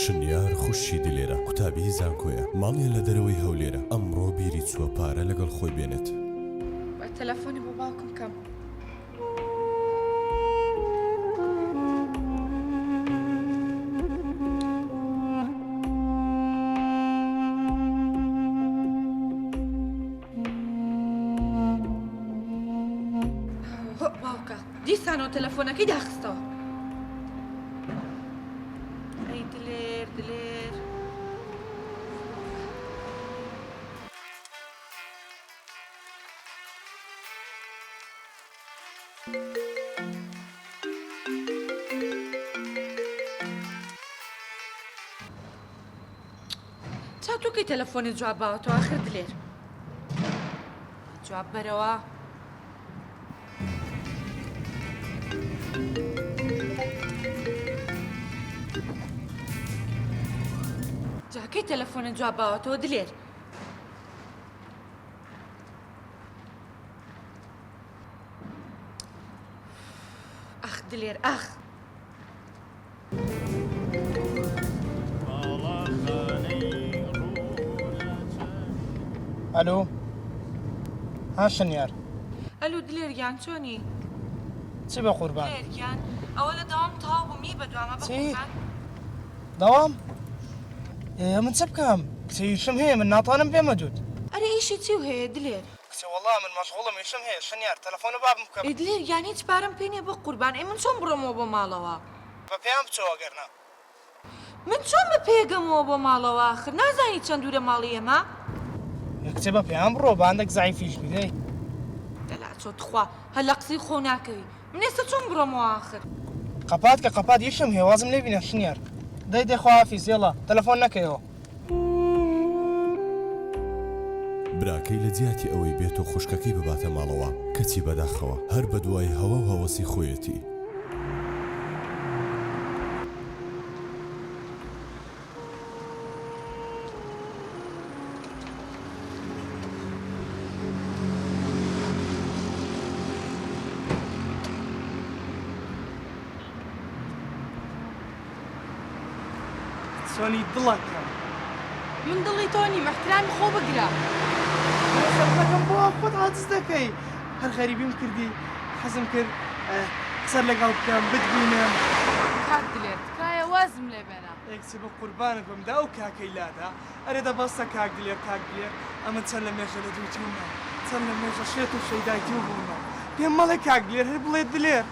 شنیار خوشی دلێرە قوتابی زانکۆیە ماڵیە لە دەرەوەی هەولێرە ئەمڕۆ بیری چووە پارە لەگەڵ خۆی بێنێت. تەلەفۆنی بۆ باوکم کەم. باوکە دیسانەوە تەلەفۆنەکەی داخستەوە. ئەی دلێر دلێر چاتۆکەی تەلەفۆنی جواب باوەتەوە ئاخر دلێر جواب بەرەوە. جاکەی تەلەفۆنت جواب باوەتەوە دلێر. ئەخ دلێر ئەخ. ئەلۆ ها شنیار ئەلو دلێرگیان چۆنی؟ چی بە قوربان؟ دلێرگیان ئەوە لە داوام تاو بوومی بەدوامە بەقوربان. داوام؟ من چ بکەم؟ کچیشم هەیە من ناتوانم بێمە دوود. ئەرە ئیشی چی و هەیە دلێر؟ کچێ وەڵا من مەشغوڵم ئیشم هەیە شنیار تەلەفۆنە بابم بکەم. دلێرگیان هیچ پارەم پێ نییە بە قوربان. ئەی من چۆن بڕۆمەوە بۆ ماڵەوە؟ بە پێیان بچەوە گەرنا. من چۆن بە پێگەمەوە بۆ ماڵەوە آخر نازانی چەند دوورە ماڵی ئێمە؟ کچێ بە پێیان بڕۆ باندێک زایفیش بیدەی. دەلا چۆت خوا هەر لە قسەی خۆ ناکەوی. من ئێستا چۆن بڕۆمەوە آخر؟ قەپات کە قەپات ئیشم هەیە وازم لێ بینە شنیار. دەی دەخوافیز یێڵە تەلەفۆن نەکەیەوە. براکەی لە جیاتی ئەوەی بێتۆ خوشکەکەی بباتە ماڵەوە کەچی بەداخەوە هەر بە دوای هەوە و هەوەسی خۆیەتی. سۆنی دڵەکەم. من دڵی تۆ نیم احترامی خۆ بگرە. خەفەکەم بۆ خۆت حاجز دەکەی. هەر غەریبیم کردی حەزم کرد قسە لەگەڵ بکەم بتبینم. کات دلێر تکایە وازم لێ بێنە. ئێکسی بە قوربانت بمدا و کاکەی لادا ئەرێ دەبەستە کاک دلێر ئەمە چەند لە مێژە لە دووتیومە چەند لە مێژە شێت و شەیدایتی و بوومە پێم مەڵێ کاک دلێر هەر بڵێ دلێر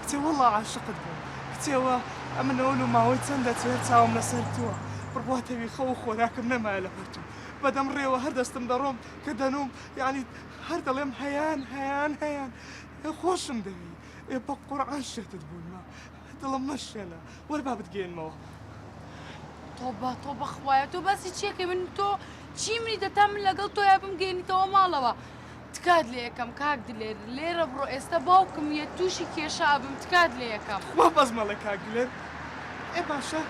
کچێ وەڵا عاشقت بووم کچێوە ئەمە نەوەل و ماوەی چەندە چێر چاوم لەسەر تووە بڕواتەوی خەو و خۆراکم نەمایە لە پەرتوو بەدەم ڕێوە هەر دەستم دەڕۆم کە دەنوم یعنی هەر دەڵێم هەیان هەیان هەیان خۆشم دەوی بە قورعان شێتت بوومە دڵم مەشێنە وەرە با بتگەێنمەوە. تۆ بەخوایە تۆ باسی چیەکەی من تۆ چی منی دەتا من لەگەڵ تۆیا بمگەێنیتەوە ماڵەوە تکات لێ یەکەم کاک دلێر لێرە بڕۆ ئێستا باوکم یە تووشی کێشا بم تکات لێ یەکەم. وا بەزمەڵە کاک دلێر باشە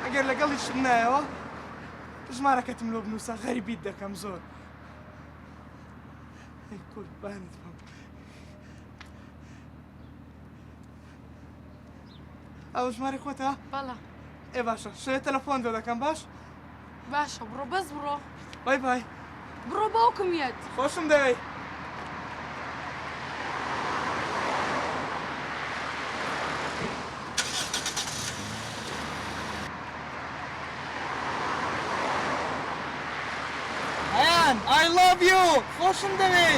ئەگەر لەگەڵیشم نایەوە ژمارەکەتم لۆ بنووسە غەریبیت دەکەم زۆر. قوربانت بم. ئەو ژمارە خۆتە؟ بەڵە. باشە شوێ تەلەفۆن دۆ دەکەم باش؟ باشە بڕۆ بەس بڕۆ. بای بای. بڕۆ باوکم یەت. خۆشم دەوێ. هەیان I love you خۆشم دەوێ.